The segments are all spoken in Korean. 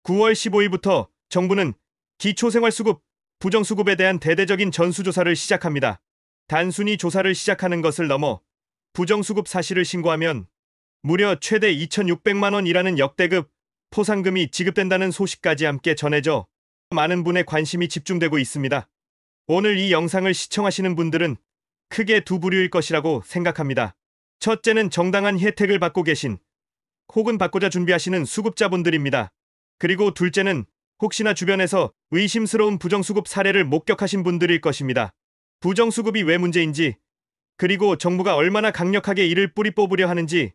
9월 15일부터 정부는 기초생활수급, 부정수급에 대한 대대적인 전수조사를 시작합니다. 단순히 조사를 시작하는 것을 넘어 부정수급 사실을 신고하면 무려 최대 2,600만 원이라는 역대급 포상금이 지급된다는 소식까지 함께 전해져 많은 분의 관심이 집중되고 있습니다. 오늘 이 영상을 시청하시는 분들은 크게 두 부류일 것이라고 생각합니다. 첫째는 정당한 혜택을 받고 계신 혹은 받고자 준비하시는 수급자분들입니다. 그리고 둘째는 혹시나 주변에서 의심스러운 부정수급 사례를 목격하신 분들일 것입니다. 부정수급이 왜 문제인지, 그리고 정부가 얼마나 강력하게 이를 뿌리 뽑으려 하는지,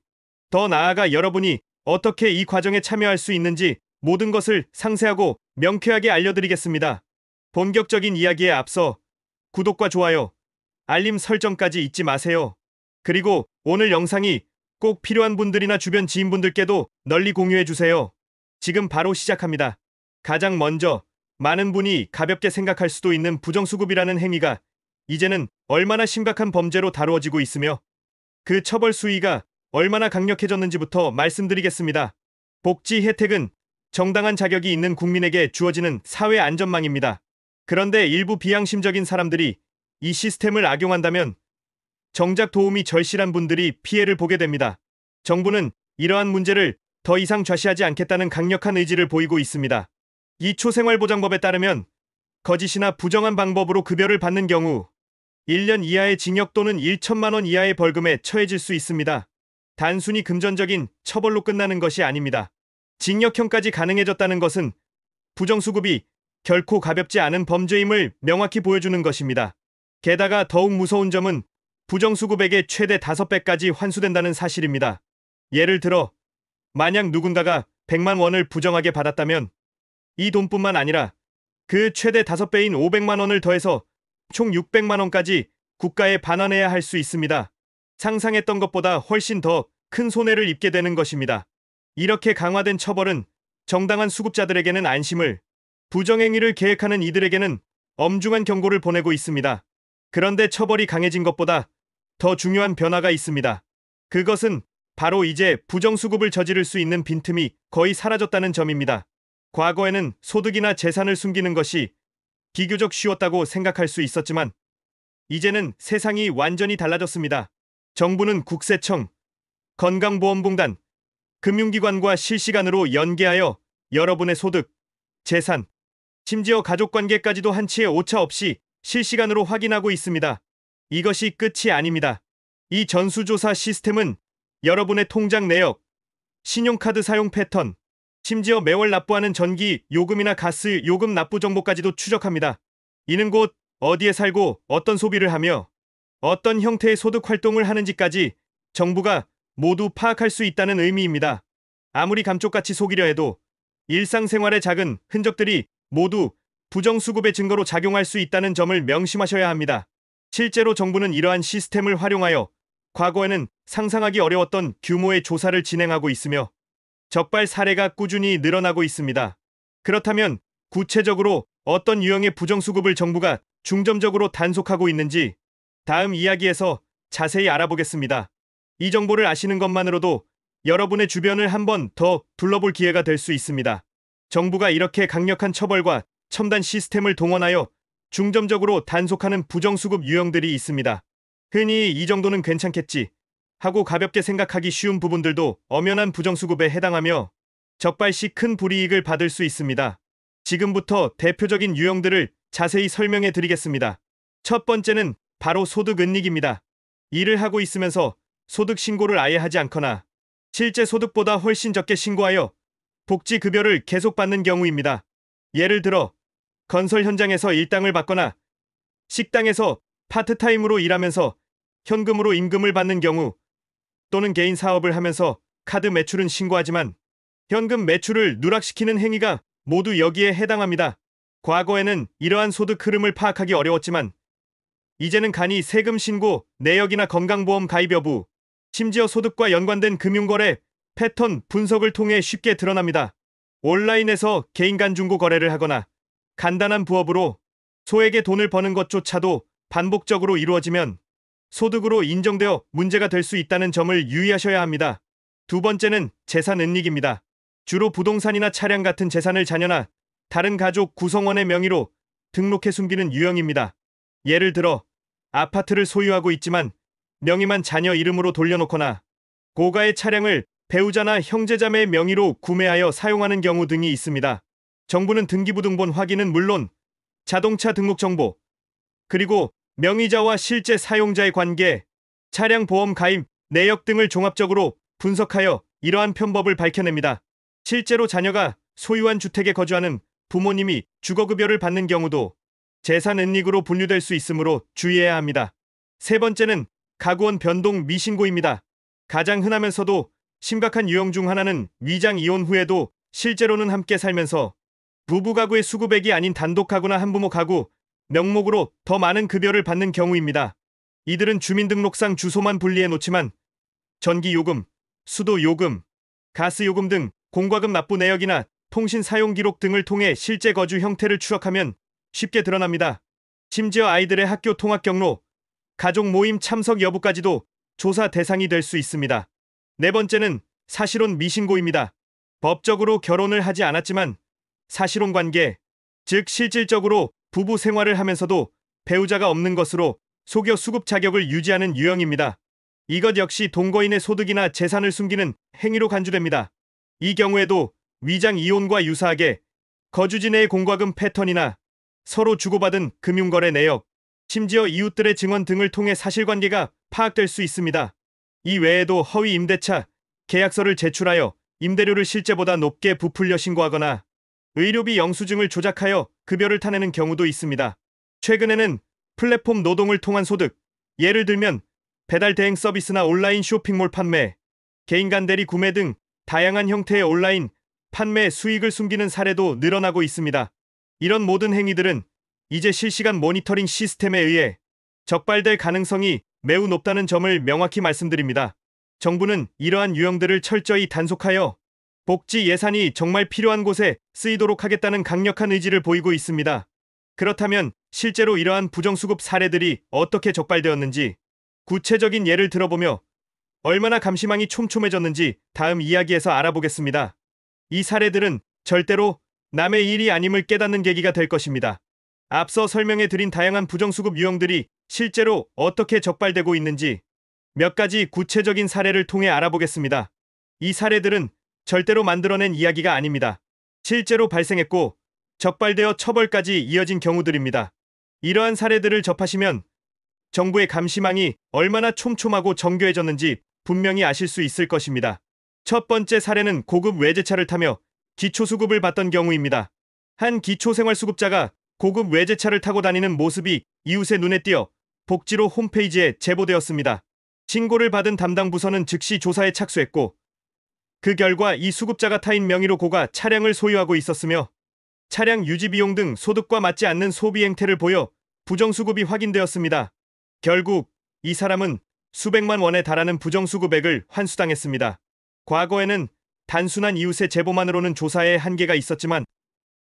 더 나아가 여러분이 어떻게 이 과정에 참여할 수 있는지 모든 것을 상세하고 명쾌하게 알려드리겠습니다. 본격적인 이야기에 앞서 구독과 좋아요, 알림 설정까지 잊지 마세요. 그리고 오늘 영상이 꼭 필요한 분들이나 주변 지인분들께도 널리 공유해주세요. 지금 바로 시작합니다. 가장 먼저 많은 분이 가볍게 생각할 수도 있는 부정수급이라는 행위가 이제는 얼마나 심각한 범죄로 다루어지고 있으며 그 처벌 수위가 얼마나 강력해졌는지부터 말씀드리겠습니다. 복지 혜택은 정당한 자격이 있는 국민에게 주어지는 사회 안전망입니다. 그런데 일부 비양심적인 사람들이 이 시스템을 악용한다면 정작 도움이 절실한 분들이 피해를 보게 됩니다. 정부는 이러한 문제를 더 이상 좌시하지 않겠다는 강력한 의지를 보이고 있습니다. 기초생활보장법에 따르면 거짓이나 부정한 방법으로 급여를 받는 경우 1년 이하의 징역 또는 1천만 원 이하의 벌금에 처해질 수 있습니다. 단순히 금전적인 처벌로 끝나는 것이 아닙니다. 징역형까지 가능해졌다는 것은 부정수급이 결코 가볍지 않은 범죄임을 명확히 보여주는 것입니다. 게다가 더욱 무서운 점은 부정수급액의 최대 5배까지 환수된다는 사실입니다. 예를 들어 만약 누군가가 100만 원을 부정하게 받았다면 이 돈뿐만 아니라 그 최대 5배인 500만 원을 더해서 총 600만 원까지 국가에 반환해야 할 수 있습니다. 상상했던 것보다 훨씬 더 큰 손해를 입게 되는 것입니다. 이렇게 강화된 처벌은 정당한 수급자들에게는 안심을, 부정행위를 계획하는 이들에게는 엄중한 경고를 보내고 있습니다. 그런데 처벌이 강해진 것보다 더 중요한 변화가 있습니다. 그것은 바로 이제 부정수급을 저지를 수 있는 빈틈이 거의 사라졌다는 점입니다. 과거에는 소득이나 재산을 숨기는 것이 비교적 쉬웠다고 생각할 수 있었지만 이제는 세상이 완전히 달라졌습니다. 정부는 국세청, 건강보험공단, 금융기관과 실시간으로 연계하여 여러분의 소득, 재산, 심지어 가족관계까지도 한치의 오차 없이 실시간으로 확인하고 있습니다. 이것이 끝이 아닙니다. 이 전수조사 시스템은 여러분의 통장 내역, 신용카드 사용 패턴, 심지어 매월 납부하는 전기, 요금이나 가스, 요금 납부 정보까지도 추적합니다. 이는 곧 어디에 살고 어떤 소비를 하며 어떤 형태의 소득 활동을 하는지까지 정부가 모두 파악할 수 있다는 의미입니다. 아무리 감쪽같이 속이려 해도 일상생활의 작은 흔적들이 모두 부정수급의 증거로 작용할 수 있다는 점을 명심하셔야 합니다. 실제로 정부는 이러한 시스템을 활용하여 과거에는 상상하기 어려웠던 규모의 조사를 진행하고 있으며 적발 사례가 꾸준히 늘어나고 있습니다. 그렇다면 구체적으로 어떤 유형의 부정수급을 정부가 중점적으로 단속하고 있는지 다음 이야기에서 자세히 알아보겠습니다. 이 정보를 아시는 것만으로도 여러분의 주변을 한번 더 둘러볼 기회가 될 수 있습니다. 정부가 이렇게 강력한 처벌과 첨단 시스템을 동원하여 중점적으로 단속하는 부정수급 유형들이 있습니다. 흔히 이 정도는 괜찮겠지 하고 가볍게 생각하기 쉬운 부분들도 엄연한 부정수급에 해당하며 적발 시 큰 불이익을 받을 수 있습니다. 지금부터 대표적인 유형들을 자세히 설명해 드리겠습니다. 첫 번째는 바로 소득 은닉입니다. 일을 하고 있으면서 소득 신고를 아예 하지 않거나 실제 소득보다 훨씬 적게 신고하여 복지급여를 계속 받는 경우입니다. 예를 들어 건설 현장에서 일당을 받거나 식당에서 파트타임으로 일하면서 현금으로 임금을 받는 경우, 또는 개인 사업을 하면서 카드 매출은 신고하지만 현금 매출을 누락시키는 행위가 모두 여기에 해당합니다. 과거에는 이러한 소득 흐름을 파악하기 어려웠지만 이제는 간이 세금 신고, 내역이나 건강보험 가입 여부, 심지어 소득과 연관된 금융거래 패턴 분석을 통해 쉽게 드러납니다. 온라인에서 개인 간 중고 거래를 하거나 간단한 부업으로 소액의 돈을 버는 것조차도 반복적으로 이루어지면 소득으로 인정되어 문제가 될 수 있다는 점을 유의하셔야 합니다. 두 번째는 재산 은닉입니다. 주로 부동산이나 차량 같은 재산을 자녀나 다른 가족 구성원의 명의로 등록해 숨기는 유형입니다. 예를 들어 아파트를 소유하고 있지만 명의만 자녀 이름으로 돌려놓거나 고가의 차량을 배우자나 형제자매의 명의로 구매하여 사용하는 경우 등이 있습니다. 정부는 등기부등본 확인은 물론 자동차 등록 정보, 그리고 명의자와 실제 사용자의 관계, 차량 보험 가입 내역 등을 종합적으로 분석하여 이러한 편법을 밝혀냅니다. 실제로 자녀가 소유한 주택에 거주하는 부모님이 주거급여를 받는 경우도 재산 은닉으로 분류될 수 있으므로 주의해야 합니다. 세 번째는 가구원 변동 미신고입니다. 가장 흔하면서도 심각한 유형 중 하나는 위장 이혼 후에도 실제로는 함께 살면서 부부 가구의 수급액이 아닌 단독 가구나 한부모 가구 명목으로 더 많은 급여를 받는 경우입니다. 이들은 주민등록상 주소만 분리해 놓지만 전기요금, 수도요금, 가스요금 등 공과금 납부 내역이나 통신 사용 기록 등을 통해 실제 거주 형태를 추적하면 쉽게 드러납니다. 심지어 아이들의 학교 통학 경로, 가족 모임 참석 여부까지도 조사 대상이 될 수 있습니다. 네 번째는 사실혼 미신고입니다. 법적으로 결혼을 하지 않았지만 사실혼 관계, 즉 실질적으로 부부 생활을 하면서도 배우자가 없는 것으로 속여 수급 자격을 유지하는 유형입니다. 이것 역시 동거인의 소득이나 재산을 숨기는 행위로 간주됩니다. 이 경우에도 위장 이혼과 유사하게 거주지 내의 공과금 패턴이나 서로 주고받은 금융거래 내역, 심지어 이웃들의 증언 등을 통해 사실관계가 파악될 수 있습니다. 이 외에도 허위 임대차, 계약서를 제출하여 임대료를 실제보다 높게 부풀려 신고하거나 의료비 영수증을 조작하여 급여를 타내는 경우도 있습니다. 최근에는 플랫폼 노동을 통한 소득, 예를 들면 배달 대행 서비스나 온라인 쇼핑몰 판매, 개인 간 대리 구매 등 다양한 형태의 온라인 판매 수익을 숨기는 사례도 늘어나고 있습니다. 이런 모든 행위들은 이제 실시간 모니터링 시스템에 의해 적발될 가능성이 매우 높다는 점을 명확히 말씀드립니다. 정부는 이러한 유형들을 철저히 단속하여 복지 예산이 정말 필요한 곳에 쓰이도록 하겠다는 강력한 의지를 보이고 있습니다. 그렇다면 실제로 이러한 부정수급 사례들이 어떻게 적발되었는지 구체적인 예를 들어보며 얼마나 감시망이 촘촘해졌는지 다음 이야기에서 알아보겠습니다. 이 사례들은 절대로 남의 일이 아님을 깨닫는 계기가 될 것입니다. 앞서 설명해드린 다양한 부정수급 유형들이 실제로 어떻게 적발되고 있는지 몇 가지 구체적인 사례를 통해 알아보겠습니다. 이 사례들은 절대로 만들어낸 이야기가 아닙니다. 실제로 발생했고 적발되어 처벌까지 이어진 경우들입니다. 이러한 사례들을 접하시면 정부의 감시망이 얼마나 촘촘하고 정교해졌는지 분명히 아실 수 있을 것입니다. 첫 번째 사례는 고급 외제차를 타며 기초수급을 받던 경우입니다. 한 기초생활수급자가 고급 외제차를 타고 다니는 모습이 이웃의 눈에 띄어 복지로 홈페이지에 제보되었습니다. 신고를 받은 담당 부서는 즉시 조사에 착수했고 그 결과 이 수급자가 타인 명의로 고가 차량을 소유하고 있었으며 차량 유지 비용 등 소득과 맞지 않는 소비 행태를 보여 부정수급이 확인되었습니다. 결국 이 사람은 수백만 원에 달하는 부정수급액을 환수당했습니다. 과거에는 단순한 이웃의 제보만으로는 조사에 한계가 있었지만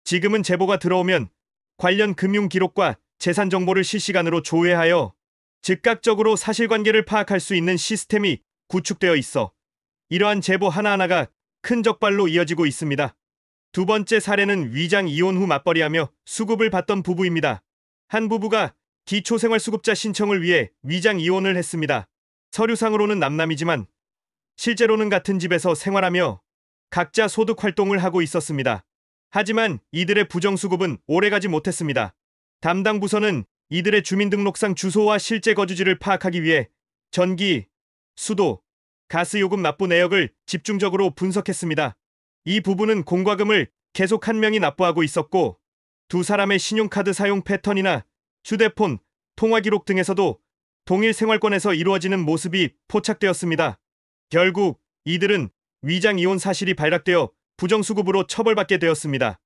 지금은 제보가 들어오면 관련 금융 기록과 재산 정보를 실시간으로 조회하여 즉각적으로 사실관계를 파악할 수 있는 시스템이 구축되어 있어 이러한 제보 하나하나가 큰 적발로 이어지고 있습니다. 두 번째 사례는 위장 이혼 후 맞벌이하며 수급을 받던 부부입니다. 한 부부가 기초생활수급자 신청을 위해 위장 이혼을 했습니다. 서류상으로는 남남이지만 실제로는 같은 집에서 생활하며 각자 소득 활동을 하고 있었습니다. 하지만 이들의 부정수급은 오래가지 못했습니다. 담당 부서는 이들의 주민등록상 주소와 실제 거주지를 파악하기 위해 전기, 수도, 가스요금 납부 내역을 집중적으로 분석했습니다. 이 부부는 공과금을 계속 한 명이 납부하고 있었고 두 사람의 신용카드 사용 패턴이나 휴대폰, 통화 기록 등에서도 동일 생활권에서 이루어지는 모습이 포착되었습니다. 결국 이들은 위장 이혼 사실이 발각되어 부정수급으로 처벌받게 되었습니다.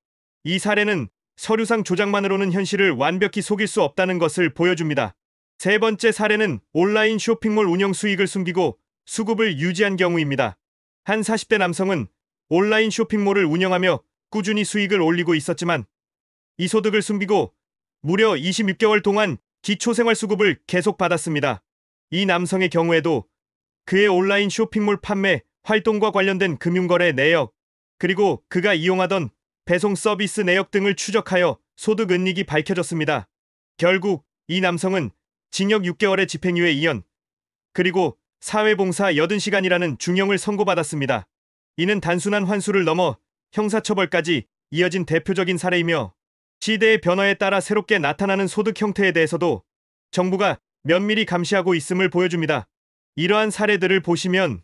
이 사례는 서류상 조작만으로는 현실을 완벽히 속일 수 없다는 것을 보여줍니다. 세 번째 사례는 온라인 쇼핑몰 운영 수익을 숨기고 수급을 유지한 경우입니다. 한 40대 남성은 온라인 쇼핑몰을 운영하며 꾸준히 수익을 올리고 있었지만 이 소득을 숨기고 무려 26개월 동안 기초생활수급을 계속 받았습니다. 이 남성의 경우에도 그의 온라인 쇼핑몰 판매 활동과 관련된 금융거래 내역, 그리고 그가 이용하던 배송 서비스 내역 등을 추적하여 소득 은닉이 밝혀졌습니다. 결국 이 남성은 징역 6개월의 집행유예 2년, 그리고 사회봉사 80시간이라는 중형을 선고받았습니다. 이는 단순한 환수를 넘어 형사처벌까지 이어진 대표적인 사례이며, 시대의 변화에 따라 새롭게 나타나는 소득 형태에 대해서도 정부가 면밀히 감시하고 있음을 보여줍니다. 이러한 사례들을 보시면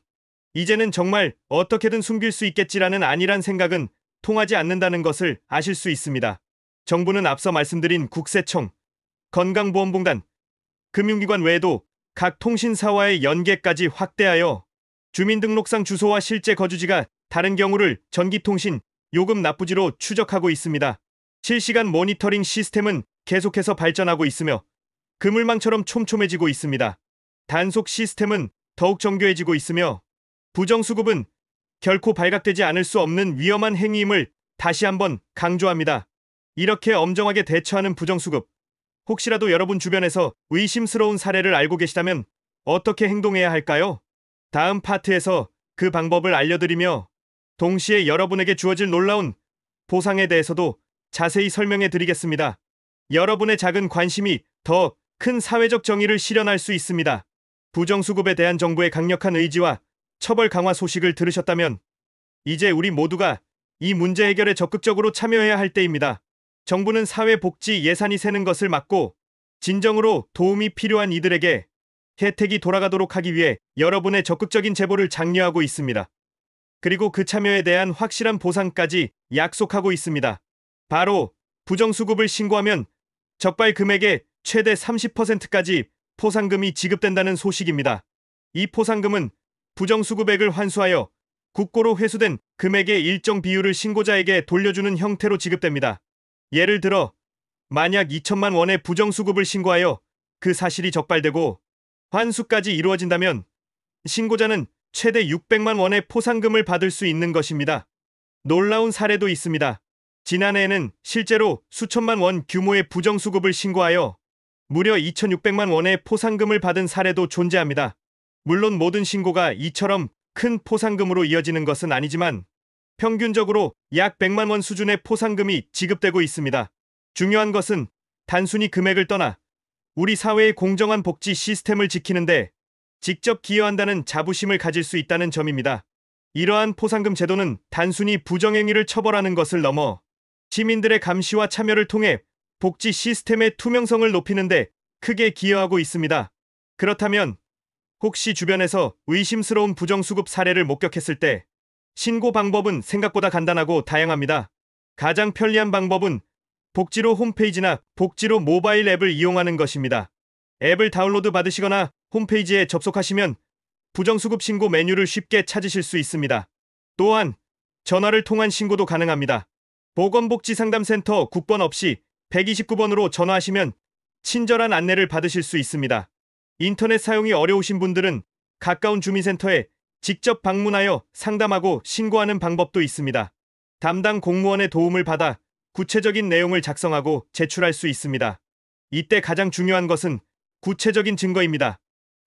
이제는 정말 어떻게든 숨길 수 있겠지라는 안일한 생각은 통하지 않는다는 것을 아실 수 있습니다. 정부는 앞서 말씀드린 국세청, 건강보험공단, 금융기관 외에도 각 통신사와의 연계까지 확대하여 주민등록상 주소와 실제 거주지가 다른 경우를 전기통신 요금 납부지로 추적하고 있습니다. 실시간 모니터링 시스템은 계속해서 발전하고 있으며 그물망처럼 촘촘해지고 있습니다. 단속 시스템은 더욱 정교해지고 있으며 부정수급은 결코 발각되지 않을 수 없는 위험한 행위임을 다시 한번 강조합니다. 이렇게 엄정하게 대처하는 부정수급, 혹시라도 여러분 주변에서 의심스러운 사례를 알고 계시다면 어떻게 행동해야 할까요? 다음 파트에서 그 방법을 알려드리며 동시에 여러분에게 주어질 놀라운 보상에 대해서도 자세히 설명해 드리겠습니다. 여러분의 작은 관심이 더 큰 사회적 정의를 실현할 수 있습니다. 부정수급에 대한 정부의 강력한 의지와 처벌 강화 소식을 들으셨다면 이제 우리 모두가 이 문제 해결에 적극적으로 참여해야 할 때입니다. 정부는 사회복지 예산이 새는 것을 막고 진정으로 도움이 필요한 이들에게 혜택이 돌아가도록 하기 위해 여러분의 적극적인 제보를 장려하고 있습니다. 그리고 그 참여에 대한 확실한 보상까지 약속하고 있습니다. 바로 부정수급을 신고하면 적발 금액의 최대 30%까지 포상금이 지급된다는 소식입니다. 이 포상금은 부정수급액을 환수하여 국고로 회수된 금액의 일정 비율을 신고자에게 돌려주는 형태로 지급됩니다. 예를 들어 만약 2천만 원의 부정수급을 신고하여 그 사실이 적발되고 환수까지 이루어진다면 신고자는 최대 600만 원의 포상금을 받을 수 있는 것입니다. 놀라운 사례도 있습니다. 지난해에는 실제로 수천만 원 규모의 부정수급을 신고하여 무려 2,600만 원의 포상금을 받은 사례도 존재합니다. 물론 모든 신고가 이처럼 큰 포상금으로 이어지는 것은 아니지만 평균적으로 약 100만 원 수준의 포상금이 지급되고 있습니다. 중요한 것은 단순히 금액을 떠나 우리 사회의 공정한 복지 시스템을 지키는데 직접 기여한다는 자부심을 가질 수 있다는 점입니다. 이러한 포상금 제도는 단순히 부정행위를 처벌하는 것을 넘어 시민들의 감시와 참여를 통해 복지 시스템의 투명성을 높이는데 크게 기여하고 있습니다. 그렇다면 혹시 주변에서 의심스러운 부정수급 사례를 목격했을 때 신고 방법은 생각보다 간단하고 다양합니다. 가장 편리한 방법은 복지로 홈페이지나 복지로 모바일 앱을 이용하는 것입니다. 앱을 다운로드 받으시거나 홈페이지에 접속하시면 부정수급 신고 메뉴를 쉽게 찾으실 수 있습니다. 또한 전화를 통한 신고도 가능합니다. 보건복지상담센터 국번 없이 129번으로 전화하시면 친절한 안내를 받으실 수 있습니다. 인터넷 사용이 어려우신 분들은 가까운 주민센터에 직접 방문하여 상담하고 신고하는 방법도 있습니다. 담당 공무원의 도움을 받아 구체적인 내용을 작성하고 제출할 수 있습니다. 이때 가장 중요한 것은 구체적인 증거입니다.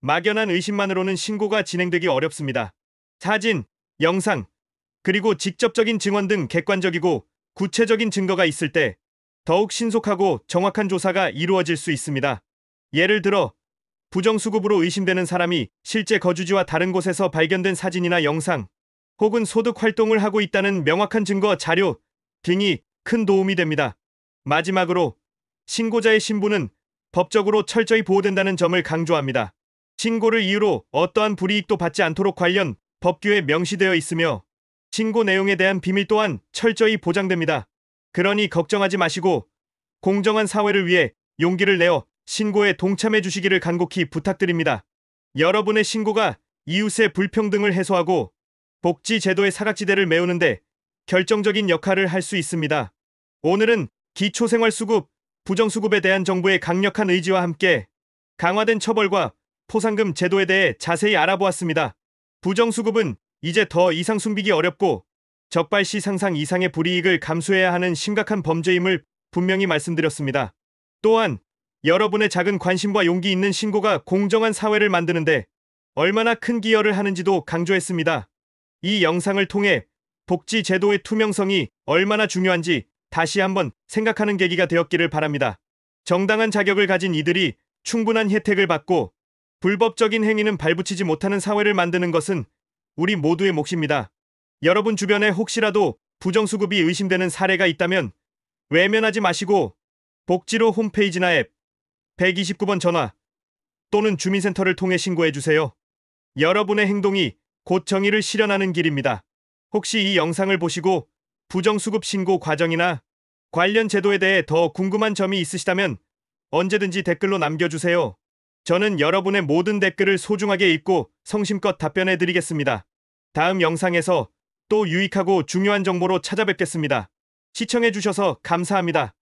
막연한 의심만으로는 신고가 진행되기 어렵습니다. 사진, 영상, 그리고 직접적인 증언 등 객관적이고 구체적인 증거가 있을 때 더욱 신속하고 정확한 조사가 이루어질 수 있습니다. 예를 들어 부정수급으로 의심되는 사람이 실제 거주지와 다른 곳에서 발견된 사진이나 영상, 혹은 소득 활동을 하고 있다는 명확한 증거 자료 등이 큰 도움이 됩니다. 마지막으로 신고자의 신분은 법적으로 철저히 보호된다는 점을 강조합니다. 신고를 이유로 어떠한 불이익도 받지 않도록 관련 법규에 명시되어 있으며 신고 내용에 대한 비밀 또한 철저히 보장됩니다. 그러니 걱정하지 마시고 공정한 사회를 위해 용기를 내어 신고에 동참해 주시기를 간곡히 부탁드립니다. 여러분의 신고가 이웃의 불평등을 해소하고 복지 제도의 사각지대를 메우는데 결정적인 역할을 할 수 있습니다. 오늘은 기초생활수급, 부정수급에 대한 정부의 강력한 의지와 함께 강화된 처벌과 포상금 제도에 대해 자세히 알아보았습니다. 부정수급은 이제 더 이상 숨기기 어렵고 적발 시 상상 이상의 불이익을 감수해야 하는 심각한 범죄임을 분명히 말씀드렸습니다. 또한 여러분의 작은 관심과 용기 있는 신고가 공정한 사회를 만드는데 얼마나 큰 기여를 하는지도 강조했습니다. 이 영상을 통해 복지 제도의 투명성이 얼마나 중요한지 다시 한번 생각하는 계기가 되었기를 바랍니다. 정당한 자격을 가진 이들이 충분한 혜택을 받고 불법적인 행위는 발붙이지 못하는 사회를 만드는 것은 우리 모두의 몫입니다. 여러분 주변에 혹시라도 부정수급이 의심되는 사례가 있다면 외면하지 마시고 복지로 홈페이지나 앱, 129번 전화 또는 주민센터를 통해 신고해 주세요. 여러분의 행동이 곧 정의를 실현하는 길입니다. 혹시 이 영상을 보시고 부정수급 신고 과정이나 관련 제도에 대해 더 궁금한 점이 있으시다면 언제든지 댓글로 남겨주세요. 저는 여러분의 모든 댓글을 소중하게 읽고 성심껏 답변해 드리겠습니다. 다음 영상에서 또 유익하고 중요한 정보로 찾아뵙겠습니다. 시청해 주셔서 감사합니다.